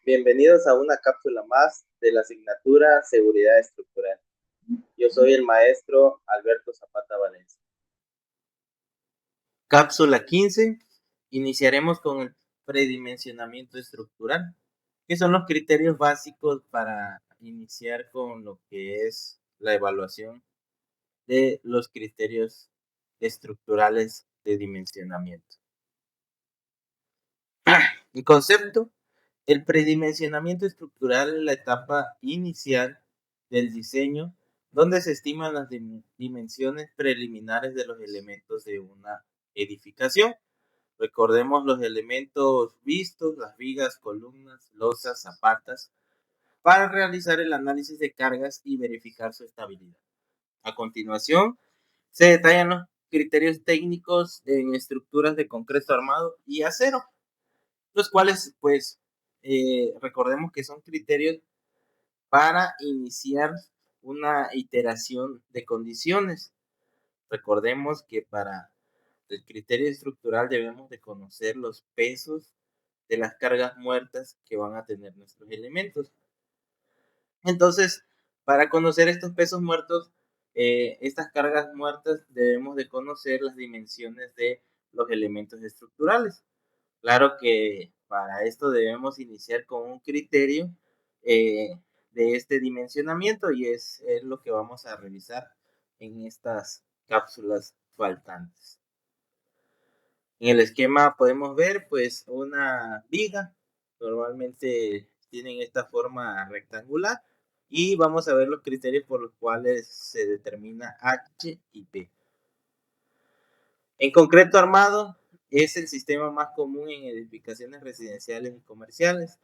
Bienvenidos a una cápsula más de la asignatura Seguridad Estructural. Yo soy el maestro Alberto Zapata Valencia. Cápsula 15. Iniciaremos con el predimensionamiento estructural, que son los criterios básicos para iniciar con lo que es la evaluación de los criterios estructurales de dimensionamiento. El concepto: el predimensionamiento estructural es la etapa inicial del diseño donde se estiman las dimensiones preliminares de los elementos de una edificación. Recordemos los elementos vistos, las vigas, columnas, losas, zapatas, para realizar el análisis de cargas y verificar su estabilidad. A continuación, se detallan los criterios técnicos en estructuras de concreto armado y acero, los cuales, recordemos que son criterios para iniciar una iteración de condiciones. Recordemos que para el criterio estructural debemos de conocer los pesos de las cargas muertas que van a tener nuestros elementos. Entonces, para conocer estos pesos muertos, estas cargas muertas, debemos de conocer las dimensiones de los elementos estructurales. Claro que para esto debemos iniciar con un criterio de este dimensionamiento, y es lo que vamos a revisar en estas cápsulas faltantes. En el esquema podemos ver pues una viga, normalmente tienen esta forma rectangular, y vamos a ver los criterios por los cuales se determina H y P. En concreto armado es el sistema más común en edificaciones residenciales y comerciales.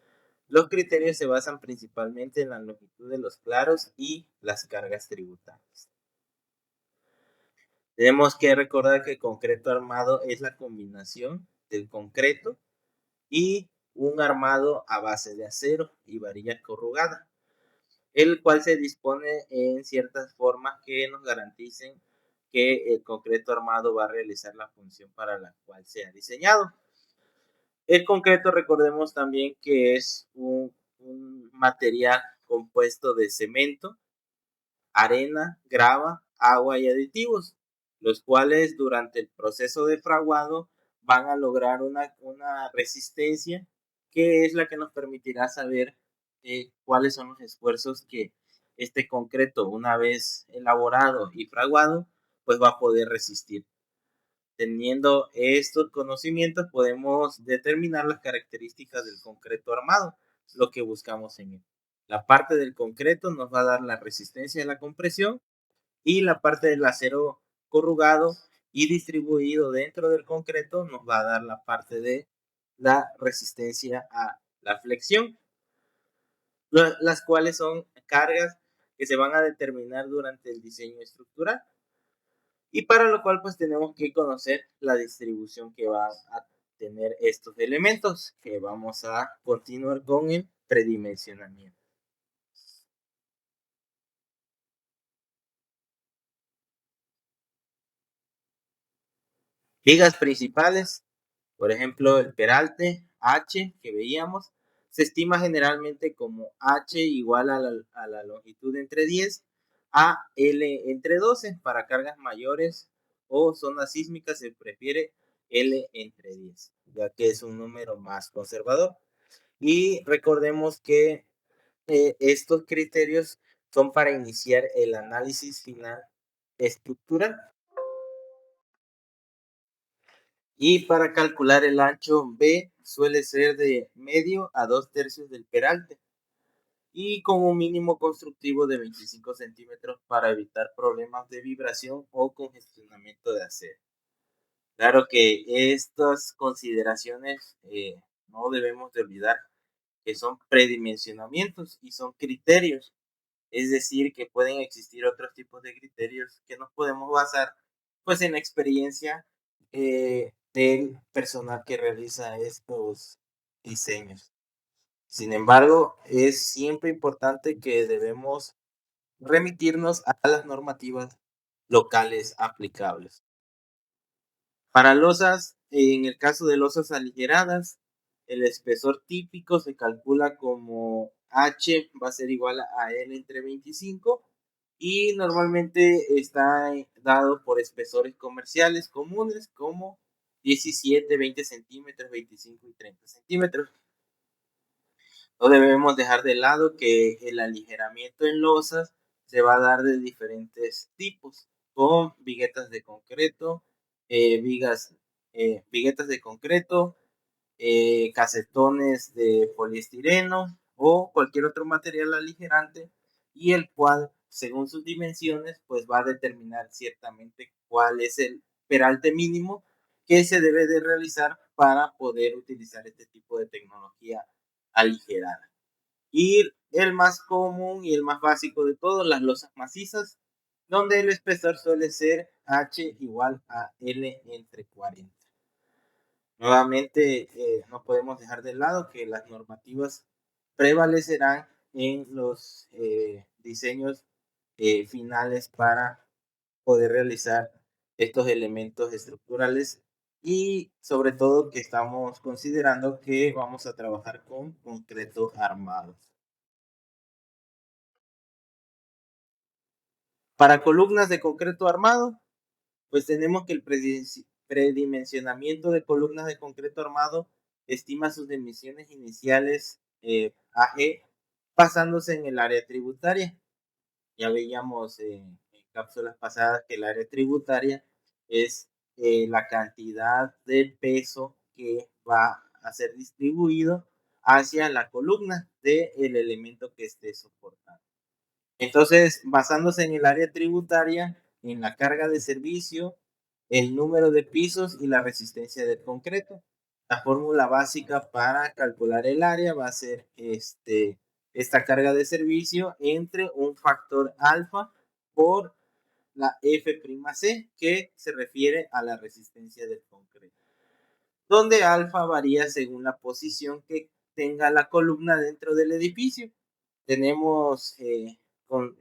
Los criterios se basan principalmente en la longitud de los claros y las cargas tributales. Tenemos que recordar que el concreto armado es la combinación del concreto y un armado a base de acero y varilla corrugada, el cual se dispone en ciertas formas que nos garanticen que el concreto armado va a realizar la función para la cual se ha diseñado. El concreto, recordemos también que es un material compuesto de cemento, arena, grava, agua y aditivos, los cuales durante el proceso de fraguado van a lograr una resistencia que es la que nos permitirá saber cuáles son los esfuerzos que este concreto, una vez elaborado y fraguado, pues va a poder resistir. Teniendo estos conocimientos, podemos determinar las características del concreto armado, lo que buscamos en él. La parte del concreto nos va a dar la resistencia a la compresión, y la parte del acero corrugado y distribuido dentro del concreto nos va a dar la parte de la resistencia a la flexión, las cuales son cargas que se van a determinar durante el diseño estructural, y para lo cual pues tenemos que conocer la distribución que va a tener estos elementos, que vamos a continuar con el predimensionamiento. Vigas principales, por ejemplo, el peralte H que veíamos, se estima generalmente como H igual a la longitud entre 10 a L entre 12. Para cargas mayores o zonas sísmicas se prefiere L entre 10, ya que es un número más conservador. Y recordemos que estos criterios son para iniciar el análisis final estructural. Y para calcular el ancho B suele ser de medio a 2/3 del peralte, y con un mínimo constructivo de 25 centímetros para evitar problemas de vibración o congestionamiento de acero. Claro que estas consideraciones no debemos de olvidar que son predimensionamientos y son criterios, es decir, que pueden existir otros tipos de criterios que nos podemos basar pues en la experiencia del personal que realiza estos diseños. Sin embargo, es siempre importante que debemos remitirnos a las normativas locales aplicables. Para losas, en el caso de losas aligeradas, El espesor típico se calcula como H va a ser igual a L entre 25 y normalmente está dado por espesores comerciales comunes como 17, 20 centímetros, 25 y 30 centímetros. No debemos dejar de lado que el aligeramiento en losas se va a dar de diferentes tipos, con viguetas de concreto, viguetas de concreto, casetones de poliestireno o cualquier otro material aligerante, y el cual, según sus dimensiones, pues va a determinar ciertamente cuál es el peralte mínimo que se debe de realizar para poder utilizar este tipo de tecnología aligerada. Y el más común y el más básico de todos, las losas macizas, donde el espesor suele ser H igual a L entre 40. Nuevamente, no podemos dejar de lado que las normativas prevalecerán en los diseños finales para poder realizar estos elementos estructurales, y sobre todo que estamos considerando que vamos a trabajar con concreto armado. Para columnas de concreto armado, pues tenemos que el predimensionamiento de columnas de concreto armado estima sus dimensiones iniciales AG basándose en el área tributaria. Ya veíamos en cápsulas pasadas que el área tributaria es la cantidad de peso que va a ser distribuido hacia la columna del elemento que esté soportando. Entonces, basándose en el área tributaria, en la carga de servicio, el número de pisos y la resistencia del concreto. La fórmula básica para calcular el área va a ser esta carga de servicio entre un factor alfa por la F'C, que se refiere a la resistencia del concreto, donde alfa varía según la posición que tenga la columna dentro del edificio. Tenemos con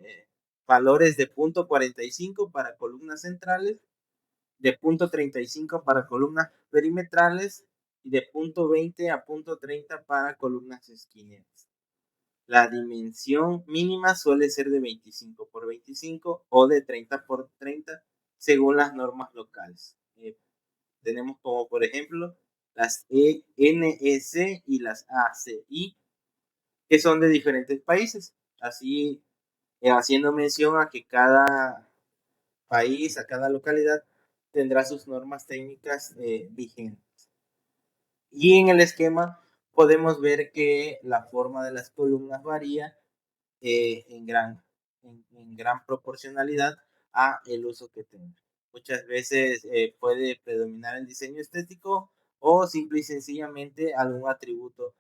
valores de 0.45 para columnas centrales, de 0.35 para columnas perimetrales y de 0.20 a 0.30 para columnas esquineras. La dimensión mínima suele ser de 25 por 25 o de 30 por 30 según las normas locales. Tenemos como por ejemplo las NEC y las ACI, que son de diferentes países. Así, haciendo mención a que cada país, a cada localidad, tendrá sus normas técnicas vigentes. Y en el esquema podemos ver que la forma de las columnas varía en gran proporcionalidad a el uso que tenga. Muchas veces puede predominar el diseño estético o simple y sencillamente algún atributo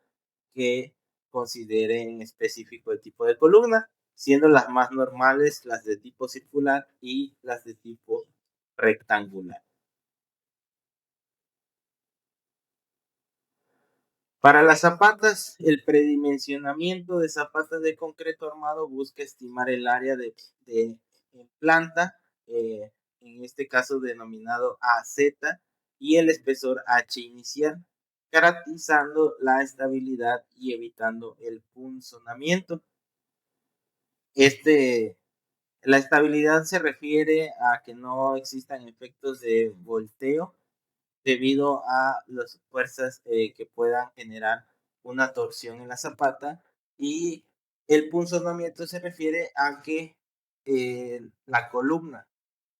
que considere en específico el tipo de columna, siendo las más normales las de tipo circular y las de tipo rectangular. Para las zapatas, el predimensionamiento de zapatas de concreto armado busca estimar el área de planta, en este caso denominado AZ, y el espesor H inicial, garantizando la estabilidad y evitando el punzonamiento. La estabilidad se refiere a que no existan efectos de volteo debido a las fuerzas que puedan generar una torsión en la zapata, y el punzonamiento se refiere a que la columna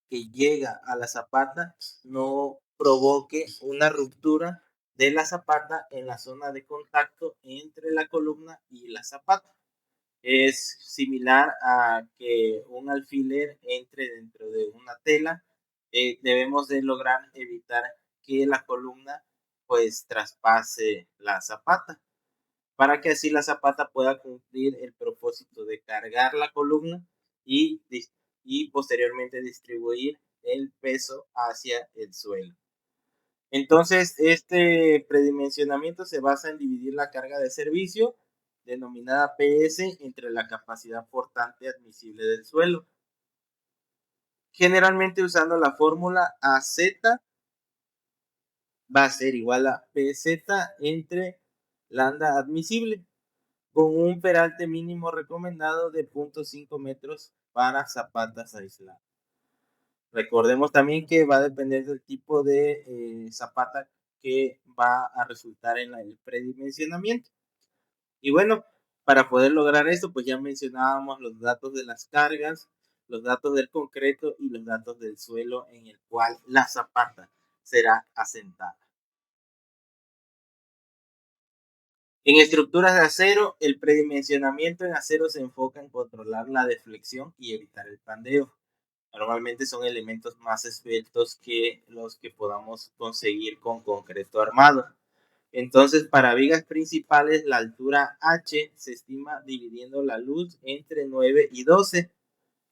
que llega a la zapata no provoque una ruptura de la zapata en la zona de contacto entre la columna y la zapata. Es similar a que un alfiler entre dentro de una tela. Debemos de lograr evitar que la columna pues traspase la zapata, para que así la zapata pueda cumplir el propósito de cargar la columna y posteriormente distribuir el peso hacia el suelo. Entonces, este predimensionamiento se basa en dividir la carga de servicio, denominada PS, entre la capacidad portante admisible del suelo, generalmente usando la fórmula AZ va a ser igual a PZ entre landa admisible, con un peralte mínimo recomendado de 0.5 metros para zapatas aisladas. Recordemos también que va a depender del tipo de zapata que va a resultar en el predimensionamiento. Y bueno, para poder lograr esto, pues ya mencionábamos los datos de las cargas, los datos del concreto y los datos del suelo en el cual la zapata será asentada. En estructuras de acero, el predimensionamiento en acero se enfoca en controlar la deflexión y evitar el pandeo. Normalmente son elementos más esbeltos que los que podamos conseguir con concreto armado. Entonces, para vigas principales, la altura H se estima dividiendo la luz entre 9 y 12.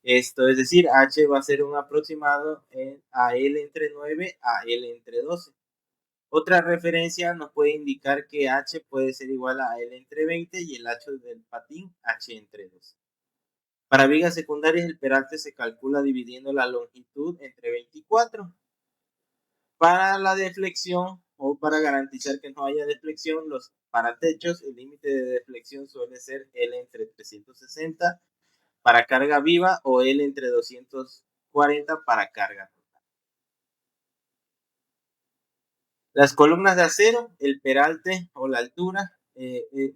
Esto es decir, H va a ser un aproximado a L entre 9 a L entre 12. Otra referencia nos puede indicar que H puede ser igual a L entre 20 y el H del patín H entre 12. Para vigas secundarias, el peralte se calcula dividiendo la longitud entre 24. Para la deflexión o para garantizar que no haya deflexión, los paratechos, el límite de deflexión suele ser L entre 360 para carga viva o L entre 240 para carga total. Las columnas de acero, el peralte o la altura,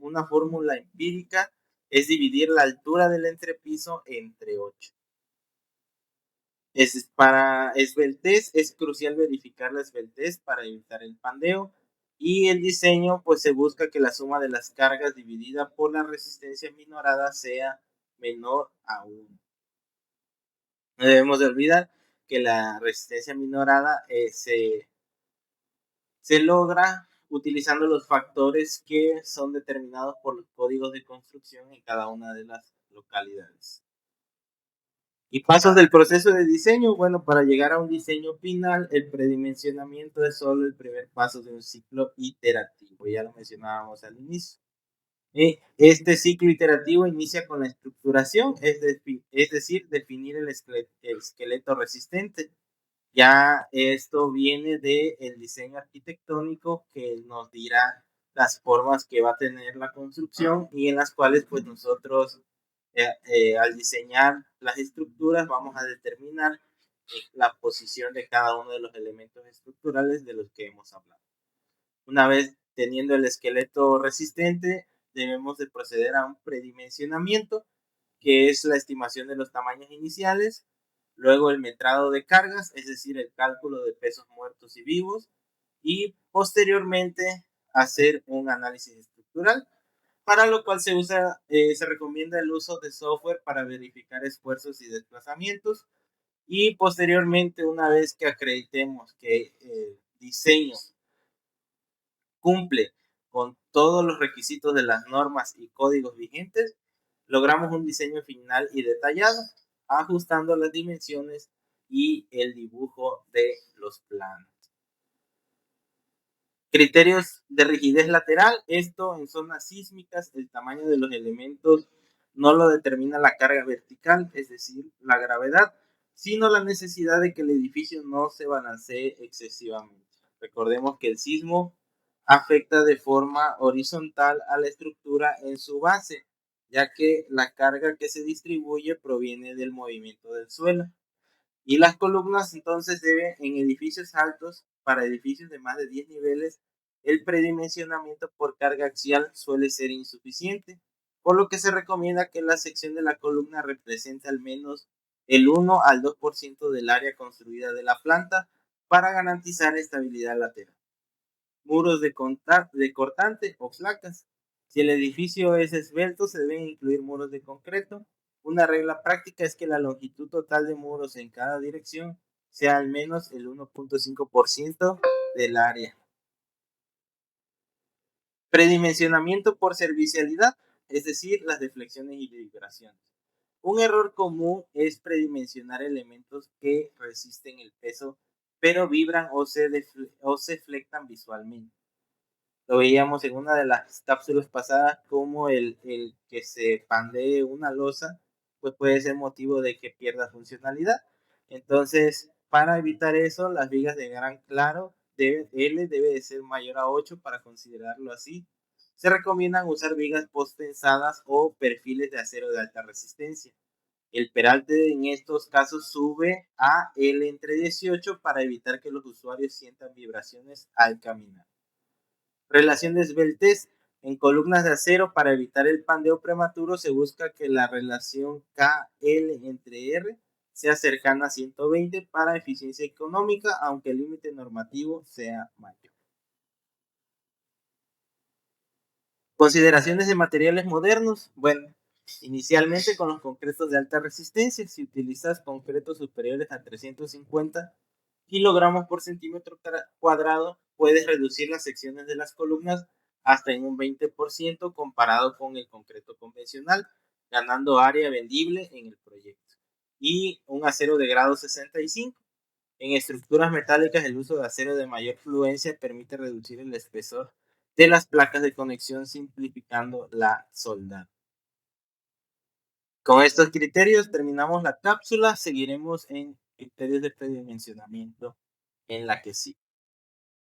una fórmula empírica es dividir la altura del entrepiso entre 8. Para esbeltez es crucial verificar la esbeltez para evitar el pandeo, y el diseño pues se busca que la suma de las cargas dividida por la resistencia minorada sea menor a 1. No debemos de olvidar que la resistencia minorada se logra utilizando los factores que son determinados por los códigos de construcción en cada una de las localidades. Y pasos del proceso de diseño. Bueno, para llegar a un diseño final, el predimensionamiento es solo el primer paso de un ciclo iterativo. Ya lo mencionábamos al inicio. Este ciclo iterativo inicia con la estructuración, es decir, definir el esqueleto resistente. Ya esto viene del diseño arquitectónico, que nos dirá las formas que va a tener la construcción y en las cuales pues nosotros al diseñar las estructuras vamos a determinar la posición de cada uno de los elementos estructurales de los que hemos hablado. Una vez teniendo el esqueleto resistente, debemos de proceder a un predimensionamiento, que es la estimación de los tamaños iniciales, luego el metrado de cargas, es decir, el cálculo de pesos muertos y vivos, y posteriormente hacer un análisis estructural, para lo cual se recomienda el uso de software para verificar esfuerzos y desplazamientos, y posteriormente, una vez que acreditemos que el diseño cumple con todos los requisitos de las normas y códigos vigentes, logramos un diseño final y detallado, ajustando las dimensiones y el dibujo de los planos. Criterios de rigidez lateral. Esto en zonas sísmicas, el tamaño de los elementos no lo determina la carga vertical, es decir, la gravedad, sino la necesidad de que el edificio no se balancee excesivamente. Recordemos que el sismo afecta de forma horizontal a la estructura en su base, ya que la carga que se distribuye proviene del movimiento del suelo. Y las columnas entonces deben, en edificios altos, para edificios de más de 10 niveles, el predimensionamiento por carga axial suele ser insuficiente, por lo que se recomienda que la sección de la columna represente al menos el 1 al 2% del área construida de la planta para garantizar estabilidad lateral. Muros de cortante o placas. Si el edificio es esbelto, se deben incluir muros de concreto. Una regla práctica es que la longitud total de muros en cada dirección sea al menos el 1.5% del área. Predimensionamiento por servicialidad, es decir, las deflexiones y vibraciones. Un error común es predimensionar elementos que resisten el peso, pero vibran o se flectan visualmente. Lo veíamos en una de las cápsulas pasadas, como el que se pandee una losa, pues puede ser motivo de que pierda funcionalidad. Entonces, para evitar eso, las vigas de gran claro, L debe de ser mayor a 8 para considerarlo así. se recomiendan usar vigas postensadas o perfiles de acero de alta resistencia. El peralte en estos casos sube a L entre 18 para evitar que los usuarios sientan vibraciones al caminar. Relación de esbeltez. En columnas de acero, para evitar el pandeo prematuro, se busca que la relación KL entre R sea cercana a 120 para eficiencia económica, aunque el límite normativo sea mayor. Consideraciones de materiales modernos. Bueno, inicialmente con los concretos de alta resistencia, si utilizas concretos superiores a 350 kilogramos por centímetro cuadrado, puedes reducir las secciones de las columnas hasta en un 20% comparado con el concreto convencional, ganando área vendible en el proyecto. Y un acero de grado 65. En estructuras metálicas, el uso de acero de mayor fluencia permite reducir el espesor de las placas de conexión, simplificando la soldadura. Con estos criterios terminamos la cápsula. Seguiremos en criterios de predimensionamiento en la que sí.